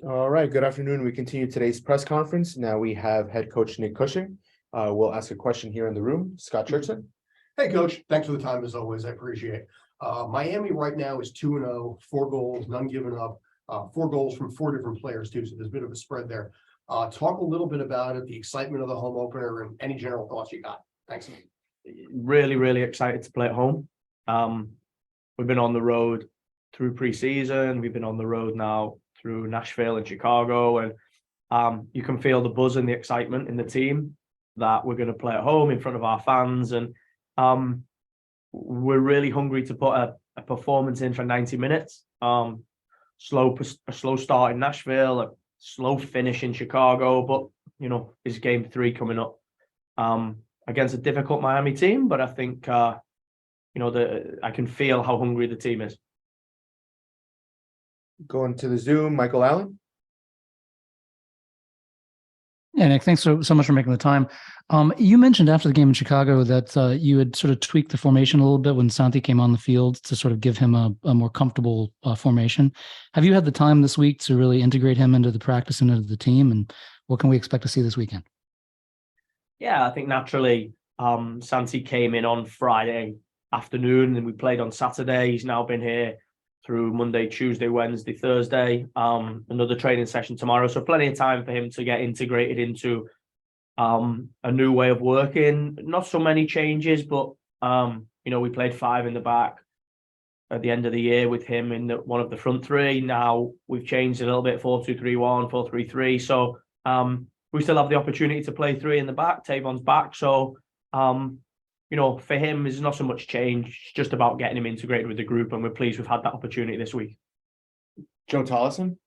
All right, good afternoon. We continue today's press conference. Now we have head coach Nick Cushing. We'll ask a question here in the room. Scott Churchson. Hey, Coach. Thanks for the time, as always. I appreciate it. Miami right now is 2-0, 4 goals, none given up, 4 goals from 4 different players, too. So there's a bit of a spread there. Talk a little bit about it, the excitement of the home opener, and any general thoughts you got. Thanks. Really excited to play at home. We've been on the road through preseason. We've been on the road now through Nashville and Chicago, and you can feel the buzz and the excitement in the team that we're going to play at home in front of our fans, and we're really hungry to put a performance in for 90 minutes. A slow start in Nashville, a slow finish in Chicago, but is game 3 coming up against a difficult Miami team. But I think I can feel how hungry the team is. Going to the Zoom, Michael Allen. Yeah, Nick, thanks so much for making the time. You mentioned after the game in Chicago that you had sort of tweaked the formation a little bit when Santi came on the field to sort of give him a more comfortable formation. Have you had the time this week to really integrate him into the practice and into the team? And what can we expect to see this weekend? Yeah, I think naturally Santi came in on Friday afternoon and we played on Saturday. He's now been here through Monday, Tuesday, Wednesday, Thursday, another training session tomorrow. So plenty of time for him to get integrated into a new way of working. Not so many changes, but we played 5 in the back at the end of the year with him in one of the front 3. Now we've changed a little bit, 4-2-3-1, 4-3-3. So we still have the opportunity to play 3 in the back. Tavon's back. So for him, there's not so much change. It's just about getting him integrated with the group, and we're pleased we've had that opportunity this week. Joe Tollison.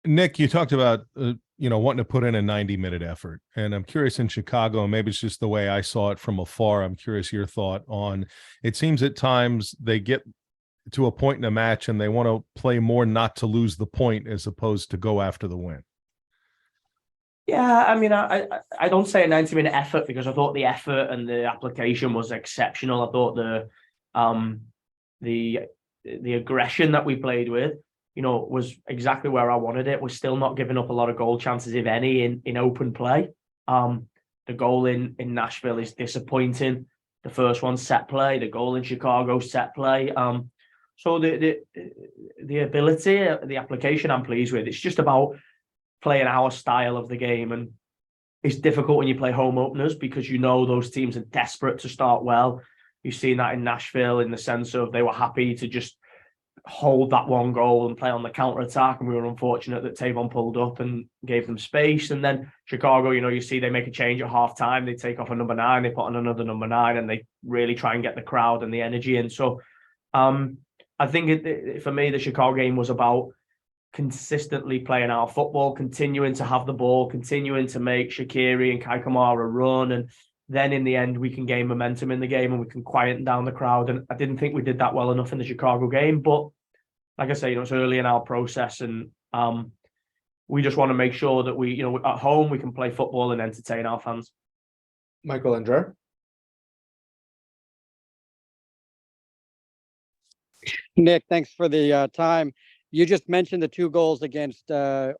Nick, you talked about wanting to put in a 90-minute effort, and I'm curious in Chicago, and maybe it's just the way I saw it from afar. I'm curious your thought on. It seems at times they get to a point in a match and they want to play more not to lose the point as opposed to go after the win. Yeah, I mean, I don't say a 90-minute effort because I thought the effort and the application was exceptional. I thought the aggression that we played with, was exactly where I wanted it. We're still not giving up a lot of goal chances, if any, in open play. The goal in Nashville is disappointing. The first one, set play. The goal in Chicago, set play. So the ability, the application, I'm pleased with. It's just about playing our style of the game, and it's difficult when you play home openers because those teams are desperate to start well. You've seen that in Nashville in the sense of they were happy to just hold that one goal and play on the counter attack, and we were unfortunate that Tavon pulled up and gave them space. And then Chicago, you see they make a change at half time, they take off a number 9, they put on another number 9, and they really try and get the crowd and the energy in. So I think for me the Chicago game was about consistently playing our football, continuing to have the ball, continuing to make Shaqiri and Kai Kamara run, and then in the end we can gain momentum in the game and we can quieten down the crowd. And I didn't think we did that well enough in the Chicago game, but like I say, it's early in our process, and we just want to make sure that we, at home we can play football and entertain our fans. Michael Andrew. Nick, thanks for the time. You just mentioned the 2 goals against the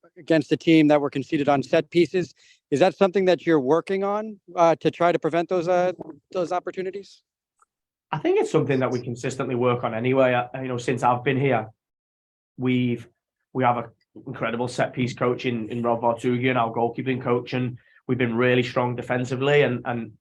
team that were conceded on set pieces. Is that something that you're working on to try to prevent those opportunities? I think it's something that we consistently work on anyway. Since I've been here, we have an incredible set piece coach in Rob Vartugian, our goalkeeping coach, and we've been really strong defensively and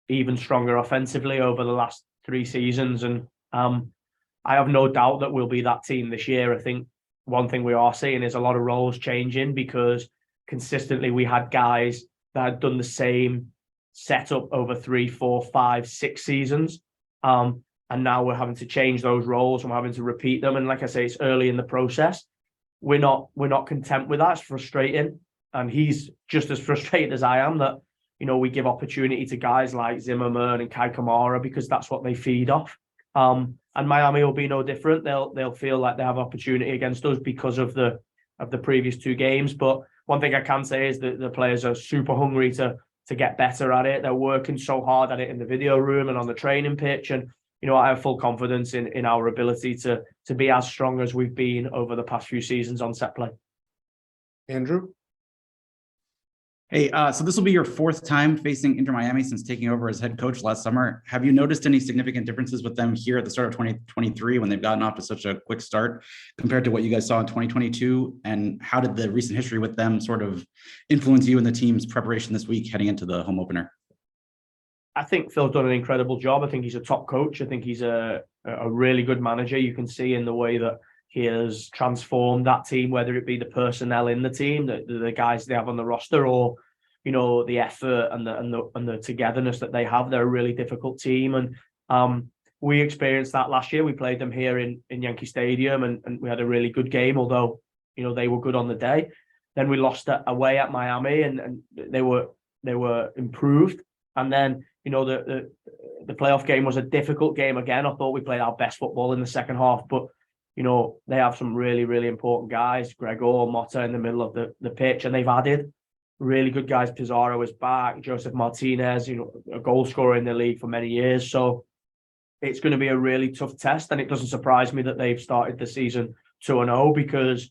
even stronger offensively over the last 3 seasons. And I have no doubt that we'll be that team this year. I think one thing we are seeing is a lot of roles changing because consistently we had guys that had done the same setup over 3, 4, 5, 6 seasons. And now we're having to change those roles and we're having to repeat them. And like I say, it's early in the process. We're not content with that. It's frustrating. And he's just as frustrated as I am that, we give opportunity to guys like Zimmerman and Kai Kamara because that's what they feed off. And Miami will be no different. They'll feel like they have opportunity against us because of the previous 2 games. But one thing I can say is that the players are super hungry to get better at it. They're working so hard at it in the video room and on the training pitch. And I have full confidence in our ability to be as strong as we've been over the past few seasons on set play. Andrew? Hey, so this will be your fourth time facing Inter Miami since taking over as head coach last summer. Have you noticed any significant differences with them here at the start of 2023 when they've gotten off to such a quick start compared to what you guys saw in 2022? And how did the recent history with them sort of influence you and the team's preparation this week heading into the home opener? I think Phil's done an incredible job. I think he's a top coach. I think he's a really good manager. You can see in the way that he has transformed that team, whether it be the personnel in the team, the guys they have on the roster, or the effort and the togetherness that they have. They're a really difficult team, and we experienced that last year. We played them here in Yankee Stadium, and we had a really good game. Although they were good on the day. Then we lost away at Miami, and they were improved. And then the playoff game was a difficult game again. I thought we played our best football in the second half, but they have some really, really important guys, Gregor, Motta in the middle of the pitch, and they've added really good guys. Pizarro is back, Joseph Martinez, a goal scorer in the league for many years. So it's going to be a really tough test, and it doesn't surprise me that they've started the season 2-0 because,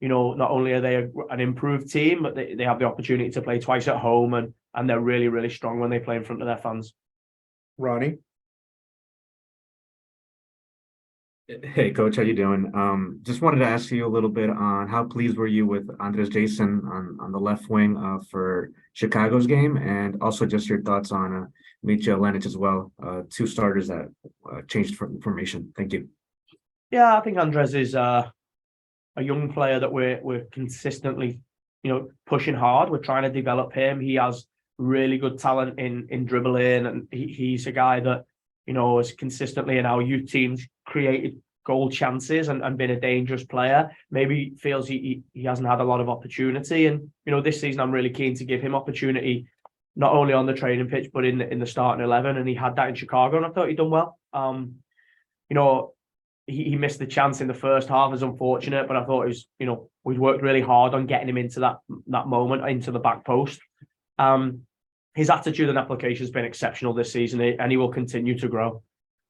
not only are they an improved team, but they have the opportunity to play twice at home, and they're really, really strong when they play in front of their fans. Ronnie? Hey, Coach, how you doing? Just wanted to ask you a little bit on how pleased were you with Andres Jason on the left wing for Chicago's game, and also just your thoughts on Mitja Lenic as well, two starters that changed formation. Thank you. Yeah, I think Andres is a young player that we're consistently, pushing hard. We're trying to develop him. He has really good talent in dribbling, and he's a guy that has consistently in our youth teams created goal chances and been a dangerous player. Maybe feels he hasn't had a lot of opportunity, and this season I'm really keen to give him opportunity, not only on the training pitch but in the starting 11, and he had that in Chicago, and I thought he'd done well. He missed the chance in the first half, is unfortunate, but I thought it was, we'd worked really hard on getting him into that moment, into the back post. His attitude and application has been exceptional this season, and he will continue to grow.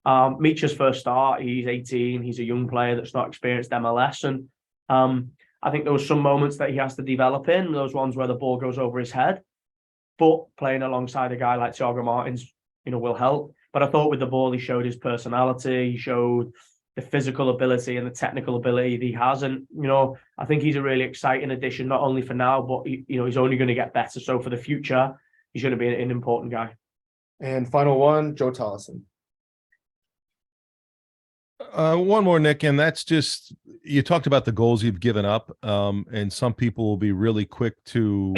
Mitja's first start, he's 18, he's a young player that's not experienced MLS, and I think there was some moments that he has to develop in, those ones where the ball goes over his head, but playing alongside a guy like Thiago Martins, will help. But I thought with the ball, he showed his personality, he showed the physical ability and the technical ability that he has, and I think he's a really exciting addition, not only for now, but he's only going to get better. So for the future, he's going to be an important guy. And final one, Joe Tollison. One more, Nick, and that's just, you talked about the goals you've given up, and some people will be really quick to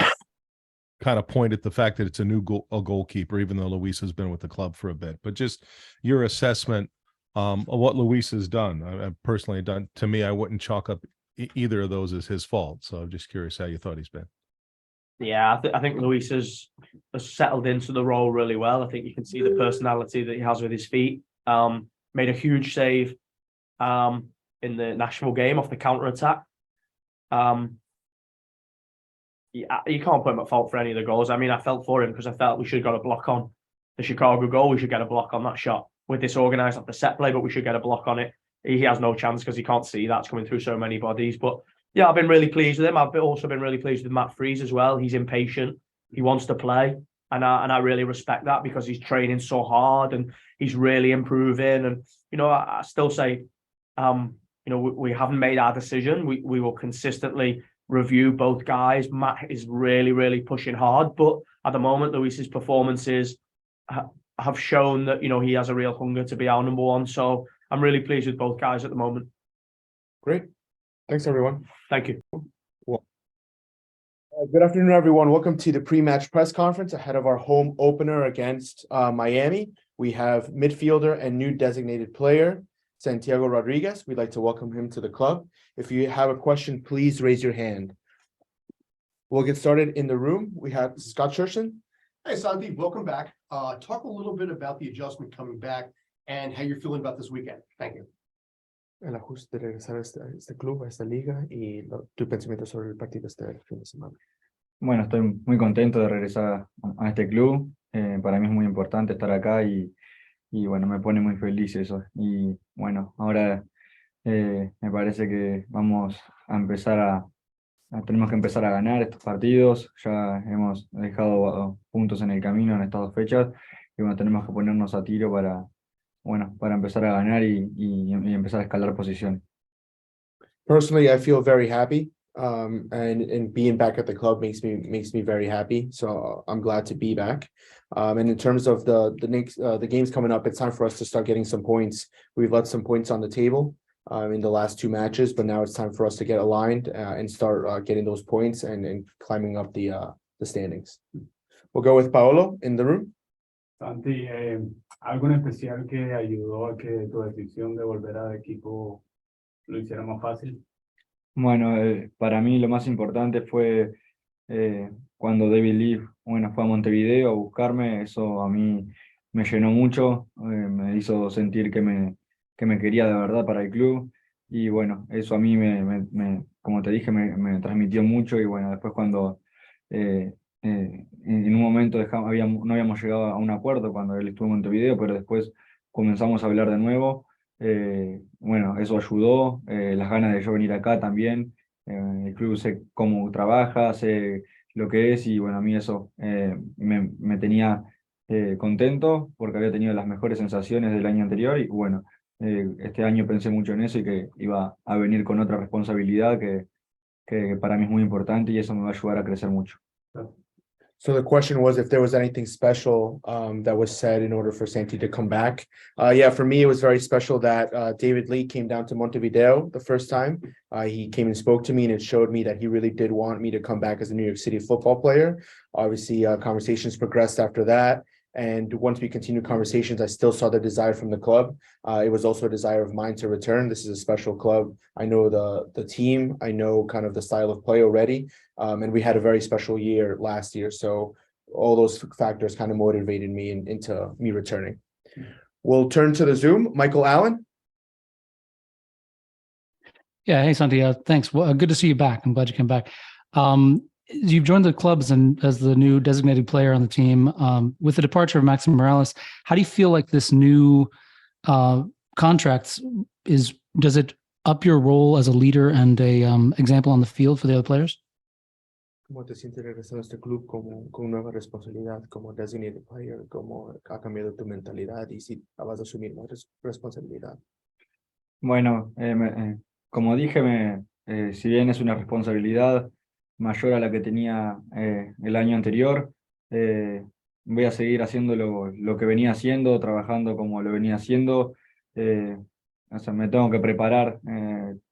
kind of point at the fact that it's a goalkeeper, even though Luis has been with the club for a bit. But just your assessment of what Luis has done. I've personally done. To me, I wouldn't chalk up either of those as his fault. So I'm just curious how you thought he's been. Yeah, I think Luis has settled into the role really well. I think you can see the personality that he has with his feet. Made a huge save in the Nashville game off the counter-attack. You can't put him at fault for any of the goals. I mean, I felt for him because I felt we should have got a block on the Chicago goal. We should get a block on that shot. With this organised off the set play, but we should get a block on it. He has no chance because he can't see that's coming through so many bodies. But yeah, I've been really pleased with him. I've also been really pleased with Matt Freese as well. He's impatient. He wants to play. And I really respect that because he's training so hard and he's really improving. And, I still say, we haven't made our decision. We will consistently review both guys. Matt is really, really pushing hard. But at the moment, Luis's performances have shown that, he has a real hunger to be our number one. So I'm really pleased with both guys at the moment. Great. Thanks, everyone. Thank you. Good afternoon, everyone. Welcome to the pre-match press conference ahead of our home opener against Miami. We have midfielder and new designated player, Santiago Rodriguez. We'd like to welcome him to the club. If you have a question, please raise your hand. We'll get started in the room. We have Scott Churchson. Hey, Santi, welcome back. Talk a little bit about the adjustment coming back and how you're feeling about this weekend. Thank you. El ajuste de regresar a este club, a esta liga, y tu pensamiento sobre el partido este fin de semana. Bueno, estoy muy contento de regresar a este club. Para mí es muy importante estar acá y y bueno, me pone muy feliz eso. Y bueno, ahora me parece que vamos a empezar tenemos que empezar a ganar estos partidos. Ya hemos dejado puntos en el camino en estas 2 fechas y bueno, tenemos que ponernos a tiro para empezar a ganar y empezar a escalar posiciones. Personally, I feel very happy. And being back at the club makes me very happy. So I'm glad to be back. And in terms of the games coming up, it's time for us to start getting some points. We've left some points on the table in the last 2 matches, but now it's time for us to get aligned and start getting those points and climbing up the standings. We'll go with Paolo in the room. Santi, algo en especial que ayudó a que tu decisión de volver al equipo lo hiciera más fácil. Bueno, para mí lo más importante fue cuando David Lee, bueno, fue a Montevideo a buscarme. Eso a mí me llenó mucho, me hizo sentir que me quería de verdad para el club. Y bueno, eso a mí como te dije, me transmitió mucho. Y bueno, después cuando en un momento no habíamos llegado a un acuerdo cuando él estuvo en Montevideo, pero después comenzamos a hablar de nuevo. Bueno, eso ayudó, las ganas de yo venir acá también. El club sé cómo trabaja, sé lo que es y bueno, a mí eso me tenía contento porque había tenido las mejores sensaciones del año anterior y bueno, este año pensé mucho en eso y que iba a venir con otra responsabilidad que para mí es muy importante y eso me va a ayudar a crecer mucho. So the question was if there was anything special that was said in order for Santi to come back. Yeah, for me, it was very special that David Lee came down to Montevideo the first time. He came and spoke to me, and it showed me that he really did want me to come back as a New York City football player. Obviously, conversations progressed after that. And once we continued conversations, I still saw the desire from the club. It was also a desire of mine to return. This is a special club. I know the team. I know kind of the style of play already. And we had a very special year last year. So all those factors kind of motivated me into me returning. We'll turn to the Zoom. Michael Allen. Yeah, hey Santi, thanks. Well, good to see you back. I'm glad you came back. You've joined the clubs and as the new designated player on the team. With the departure of Maxim Morales, how do you feel like this new contract does it up your role as a leader and a example on the field for the other players? ¿Cómo te sientes regresando a este club con nueva responsabilidad como designated player? ¿Cómo ha cambiado tu mentalidad y si vas a asumir más responsabilidad? Bueno, como dije, si bien es una responsabilidad mayor a la que tenía el año anterior, voy a seguir haciendo lo que venía haciendo, trabajando como lo venía haciendo. O sea, me tengo que preparar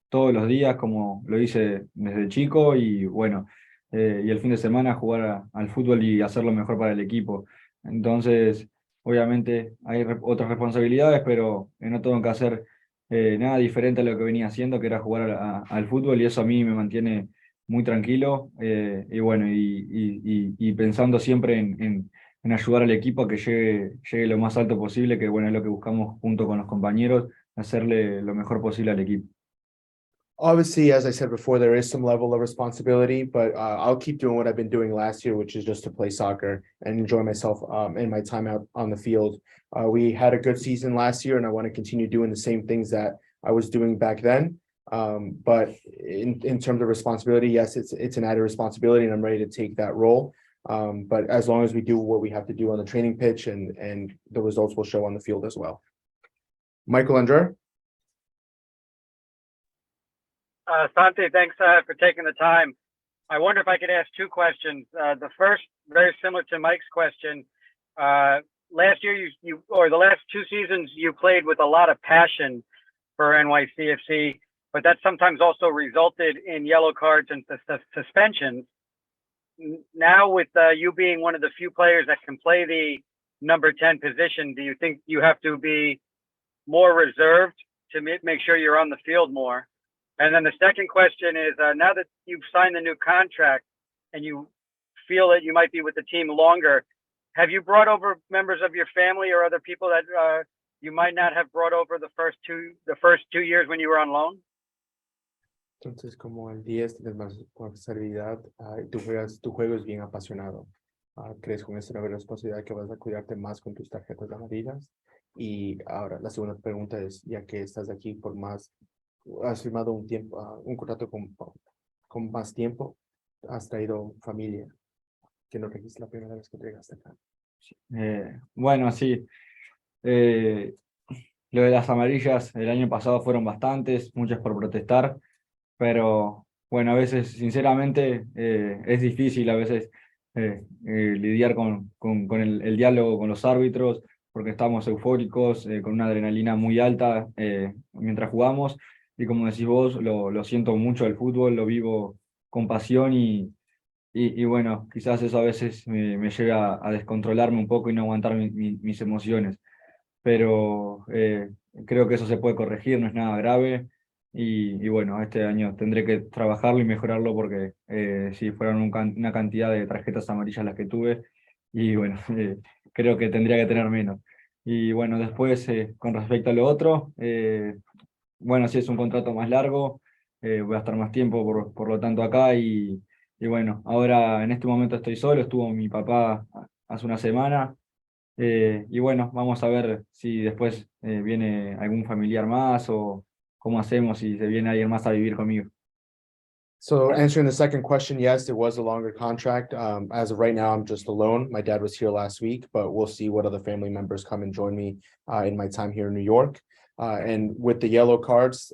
todos los días como lo hice desde chico y bueno, y el fin de semana jugar al fútbol y hacer lo mejor para el equipo. Entonces, obviamente hay otras responsabilidades, pero no tengo que hacer nada diferente a lo que venía haciendo, que era jugar al fútbol y eso a mí me mantiene muy tranquilo y bueno, y pensando siempre en ayudar al equipo a que llegue lo más alto posible, que bueno, es lo que buscamos junto con los compañeros, hacerle lo mejor posible al equipo. Obviously, as I said before, there is some level of responsibility, but I'll keep doing what I've been doing last year, which is just to play soccer and enjoy myself and my time out on the field. We had a good season last year, and I want to continue doing the same things that I was doing back then. But in terms of responsibility, yes, it's an added responsibility, and I'm ready to take that role. But as long as we do what we have to do on the training pitch, and the results will show on the field as well. Michael Andre. Santi, thanks for taking the time. I wonder if I could ask 2 questions. The first, very similar to Mike's question. Last year, or the last 2 seasons, you played with a lot of passion for NYCFC, but that sometimes also resulted in yellow cards and suspensions. Now, with you being one of the few players that can play the number 10 position, do you think you have to be more reserved to make sure you're on the field more? And then the second question is, now that you've signed the new contract and you feel that you might be with the team longer, have you brought over members of your family or other people that you might not have brought over the first 2 years when you were on loan? Entonces, como el 10 tienes más responsabilidad, tu juego es bien apasionado. ¿Crees con esta nueva responsabilidad que vas a cuidarte más con tus tarjetas amarillas? Y ahora la segunda pregunta es, ya que estás aquí por más, has firmado un tiempo, un contrato con más tiempo, has traído familia, que no registra la primera vez que llegaste acá. Bueno, sí. Lo de las amarillas el año pasado fueron bastantes, muchas por protestar, pero bueno, a veces, sinceramente, es difícil a veces lidiar con el diálogo con los árbitros, porque estamos eufóricos, con una adrenalina muy alta mientras jugamos, y como decís vos, lo siento mucho el fútbol, lo vivo con pasión y bueno, quizás eso a veces me llega a descontrolarme un poco y no aguantar mis emociones, pero creo que eso se puede corregir, no es nada grave. Y bueno, este año tendré que trabajarlo y mejorarlo porque si fueron una cantidad de tarjetas amarillas las que tuve, y bueno, creo que tendría que tener menos. Y bueno, después, con respecto a lo otro, bueno, si es un contrato más largo, voy a estar más tiempo por lo tanto acá y bueno, ahora en este momento estoy solo, estuvo mi papá hace una semana. Y bueno, vamos a ver si después viene algún familiar más o cómo hacemos si se viene alguien más a vivir conmigo. So answering the second question, yes, there was a longer contract. As of right now, I'm just alone. My dad was here last week, but we'll see what other family members come and join me in my time here in New York. And with the yellow cards,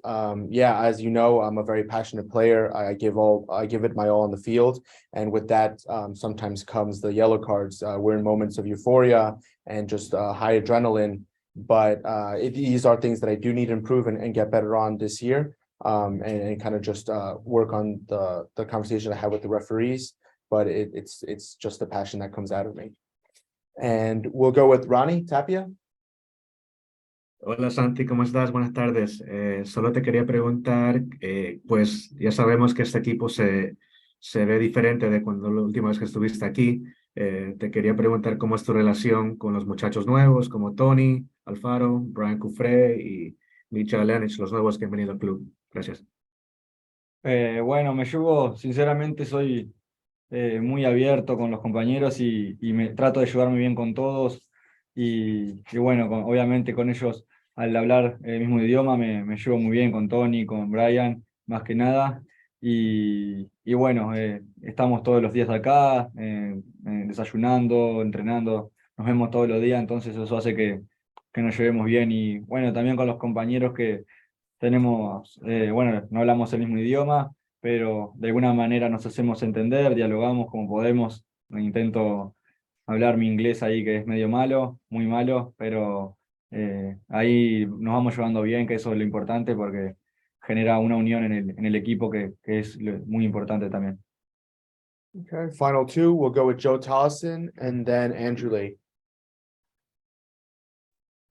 yeah, as you know, I'm a very passionate player. I give it my all on the field. And with that, sometimes comes the yellow cards. We're in moments of euphoria and just high adrenaline. But these are things that I do need to improve and get better on this year. And kind of just work on the conversation I had with the referees, but it's just the passion that comes out of me. And we'll go with Ronnie Tapia. Hola Santi, ¿cómo estás? Buenas tardes. Solo te quería preguntar, pues ya sabemos que este equipo se ve diferente de cuando la última vez que estuviste aquí. Te quería preguntar cómo es tu relación con los muchachos nuevos como Tony, Alfaro, Brian Cufré y Michal Lenich, los nuevos que han venido al club. Gracias. Bueno, me llevo, sinceramente, soy muy abierto con los compañeros y me trato de llevarme bien con todos. Y bueno, obviamente con ellos, al hablar el mismo idioma, me llevo muy bien con Tony, con Brian, más que nada. Y bueno, estamos todos los días acá, desayunando, entrenando, nos vemos todos los días, entonces eso hace que nos llevemos bien. Y bueno, también con los compañeros que tenemos, bueno, no hablamos el mismo idioma, pero de alguna manera nos hacemos entender, dialogamos como podemos. Intento hablar mi inglés ahí, que es medio malo, muy malo, pero ahí nos vamos llevando bien, que eso es lo importante porque genera una unión en el equipo que es muy importante también. Okay, final two, we'll go with Joe Tollison and then Andrew Lee.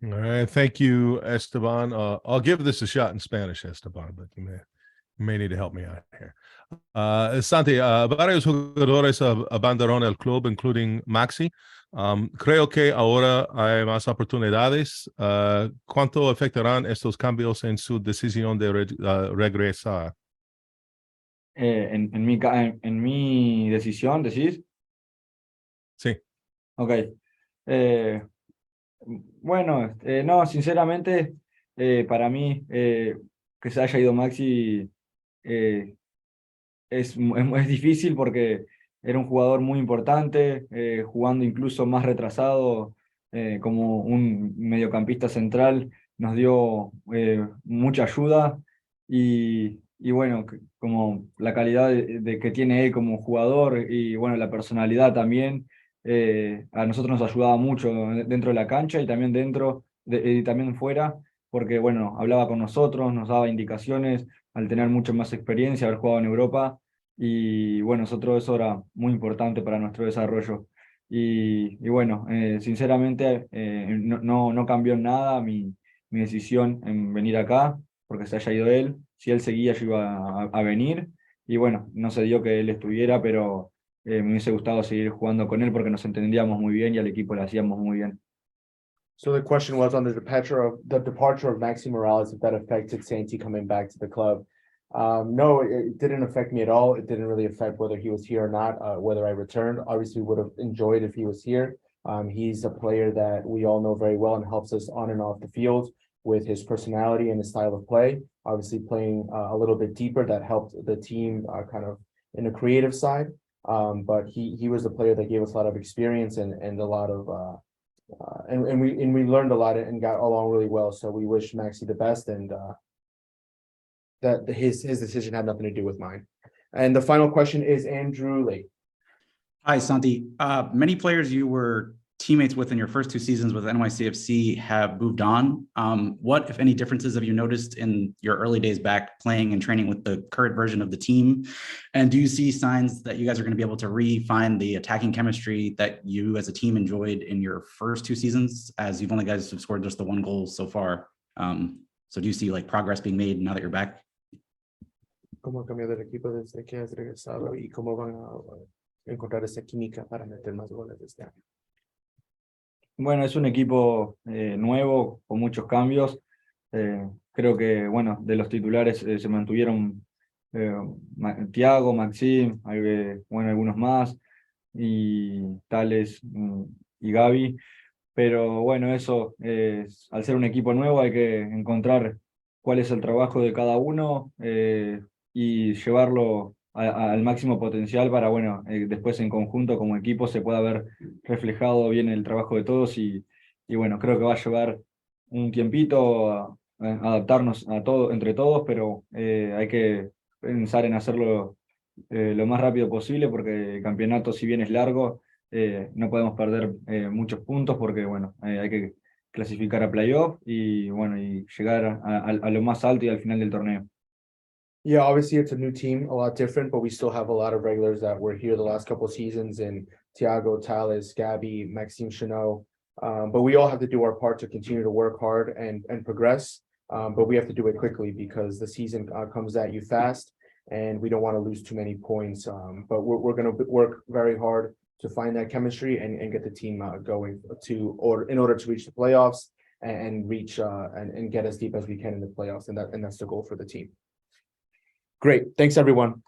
All right, thank you, Esteban. I'll give this a shot in Spanish, Esteban, but you may need to help me out here. Santi, varios jugadores abandonaron el club, including Maxi. Creo que ahora hay más oportunidades. ¿Cuánto afectarán estos cambios en su decisión de regresar? En mi decisión, ¿decís? Sí. Ok. Bueno, no, sinceramente, para mí, que se haya ido Maxi es difícil porque era un jugador muy importante, jugando incluso más retrasado, como un mediocampista central, nos dio mucha ayuda y bueno, como la calidad de que tiene él como jugador y bueno, la personalidad también, a nosotros nos ayudaba mucho dentro de la cancha y también y también fuera, porque bueno, hablaba con nosotros, nos daba indicaciones al tener mucho más experiencia, haber jugado en Europa. Y bueno, nosotros eso era muy importante para nuestro desarrollo. Y bueno, sinceramente no cambió en nada mi decisión en venir acá, porque se haya ido él. Si él seguía, yo iba a venir. Y bueno, no se dio que él estuviera, pero me hubiese gustado seguir jugando con él porque nos entendíamos muy bien y al equipo le hacíamos muy bien. So the question was on the departure of Maxi Morales, if that affected Santi coming back to the club. No, it didn't affect me at all. It didn't really affect whether he was here or not, whether I returned. Obviously, would have enjoyed if he was here. He's a player that we all know very well and helps us on and off the field with his personality and his style of play. Obviously, playing a little bit deeper, that helped the team kind of in the creative side. But he was the player that gave us a lot of experience and a lot of and we learned a lot and got along really well. So we wish Maxi the best, and that his decision had nothing to do with mine. And the final question is Andrew Lake. Hi, Santi. Many players you were teammates with in your first 2 seasons with NYCFC have moved on. What, if any, differences have you noticed in your early days back playing and training with the current version of the team? And do you see signs that you guys are going to be able to refine the attacking chemistry that you as a team enjoyed in your first 2 seasons, as you've only guys have scored just the 1 goal so far? So do you see like progress being made now that you're back? ¿Cómo ha cambiado el equipo desde que has regresado y cómo van a encontrar esa química para meter más goles este año? Bueno, es un equipo nuevo, con muchos cambios. Creo que, bueno, de los titulares se mantuvieron Thiago, Maxim, bueno, algunos más, y Tales y Gaby. Pero bueno, eso, al ser un equipo nuevo hay que encontrar cuál es el trabajo de cada uno y llevarlo al máximo potencial para, bueno, después en conjunto como equipo se pueda ver reflejado bien el trabajo de todos y bueno, creo que va a llevar un tiempito a adaptarnos a todo, entre todos, pero hay que pensar en hacerlo lo más rápido posible porque el campeonato, si bien es largo, no podemos perder muchos puntos porque, bueno, hay que clasificar a playoff y, bueno, y llegar a lo más alto y al final del torneo. Yeah, obviously it's a new team, a lot different, but we still have a lot of regulars that were here the last couple of seasons, and Thiago, Tales, Gabby, Maxime Chanot. But we all have to do our part to continue to work hard and progress. But we have to do it quickly because the season comes at you fast, and we don't want to lose too many points. But we're going to work very hard to find that chemistry and get the team going in order to reach the playoffs and reach and get as deep as we can in the playoffs, and that's the goal for the team. Great. Thanks, everyone.